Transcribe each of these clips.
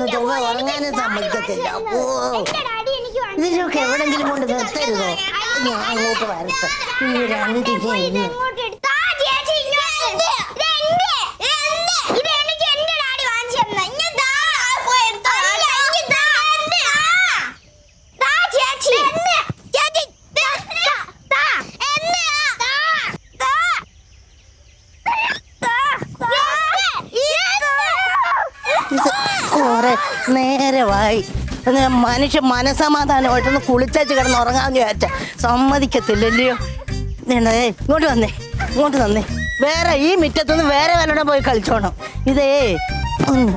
ഒന്ന് ചൊവ്വ ഉറങ്ങാനും സമ്മതിക്കത്തില്ല. ഓ ഇതിനൊക്കെ എവിടെങ്കിലും കൊണ്ട് നിർത്തരുതോ? ഞാൻ അങ്ങോട്ട് വരട്ടെ. ഈ രണ്ടിനെ നേരമായി. മനുഷ്യ മനസമാധാനമായിട്ടൊന്ന് കുളിച്ചു കിടന്ന് ഉറങ്ങാന്ന് വിചാരിച്ച സമ്മതിക്കത്തില്ലല്ലയോ. ഇങ്ങോട്ട് വന്നേ, ഇങ്ങോട്ട് വന്നേ. വേറെ ഈ മുറ്റത്തൊന്ന് വേറെ വല്ലവിടെ പോയി കളിച്ചോണം. ഇതേ ഒന്ന്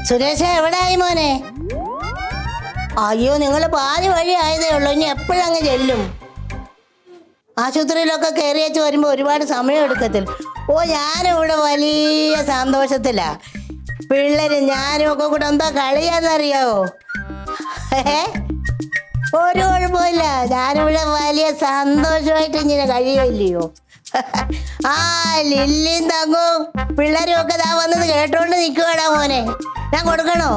സുരേഷ എവിടെയായി മോനെ? അയ്യോ നിങ്ങൾ പാതി വഴി ആയതേ ഉള്ളൂ. ഇനി എപ്പോഴങ്ങ് ചെല്ലും? ആശുപത്രിയിലൊക്കെ കയറി വെച്ച് വരുമ്പോൾ ഒരുപാട് സമയം എടുക്കത്തില്ല. ഓ ഞാനിവിടെ വലിയ സന്തോഷത്തിലാ. പിള്ളേര് ഞാനും ഒക്കെ കൂടെ എന്താ കളിയാന്നറിയാവോ? ഒരു കുഴപ്പമില്ല. ഞാനിവിടെ വലിയ സന്തോഷമായിട്ട് ഇങ്ങനെ കഴിയുമല്ലയോ. ആ ലില്ലിയും തങ്ങും പിള്ളേരും ഒക്കെ ദാ വന്നത് കേട്ടോണ്ട് നിൽക്കുവാടാ മോനെ. ഞാൻ കൊടുക്കണോ?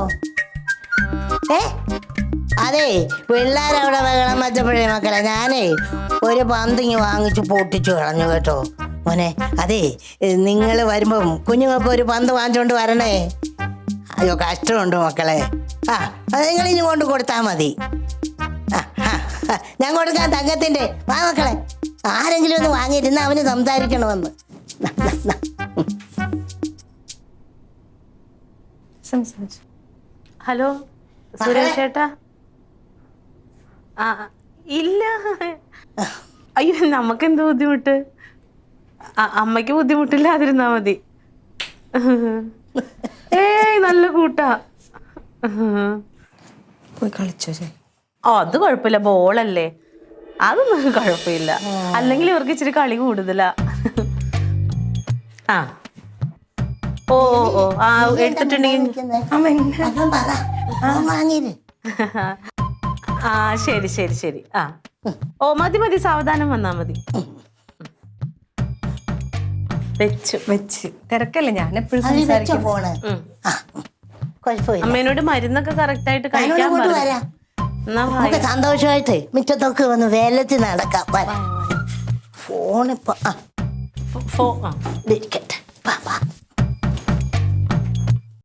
അതെ പിള്ളേരവിടെ ബഹളം വച്ചപ്പോഴേ മക്കളെ ഞാനേ ഒരു പന്തിങ്ങ് വാങ്ങിച്ചു പൊട്ടിച്ചു കളഞ്ഞു കേട്ടോ മോനെ. അതെ നിങ്ങൾ വരുമ്പം കുഞ്ഞുങ്ങൾക്ക് ഒരു പന്ത് വാങ്ങിച്ചോണ്ട് വരണേ. അയ്യോ കഷ്ടമുണ്ട് മക്കളെ. ആ അത് നിങ്ങൾ ഇനി കൊണ്ട് കൊടുത്താൽ മതി. ഞാൻ കൊടുക്കാൻ തങ്കത്തിൻ്റെ. വാ മക്കളെ, ആരെങ്കിലും ഒന്ന് വാങ്ങിയിരുന്ന അവന് സംസാരിക്കണമെന്ന്. ഹലോ സുരേഷ് ചേട്ടാ. ആ ഇല്ല, അയ്യോ നമുക്കെന്ത് ബുദ്ധിമുട്ട്? അമ്മയ്ക്ക് ബുദ്ധിമുട്ടില്ലാതിരുന്നാ മതി. ഏയ് നല്ല കൂട്ടാ. പോയി കളിച്ചോ? ഓ അത് കുഴപ്പമില്ല, ബോളല്ലേ, അതൊന്നും കുഴപ്പമില്ല. അല്ലെങ്കിൽ ഇവർക്ക് ഇച്ചിരി കളി കൂടുതലാ. ആ ഓ ഓ ആ എടുത്തിട്ടുണ്ടെങ്കിൽ ആ ശരി ശരി ശരി. ആ ഓ മതി മതി, സാവധാനം വന്നാ മതി. വെച്ച് തിരക്കല്ലേ, ഞാൻ എപ്പോഴും സംസാരിക്കും. അമ്മേനോട് മരുന്നൊക്കെ കറക്റ്റ് ആയിട്ട് കഴിക്കാൻ പറയാം. സന്തോഷമായിട്ട് മുറ്റത്തൊക്കെ വന്ന് വേലത്തിൽ നടക്കാം. ഫോണിപ്പോ ഇരിക്കട്ടെ.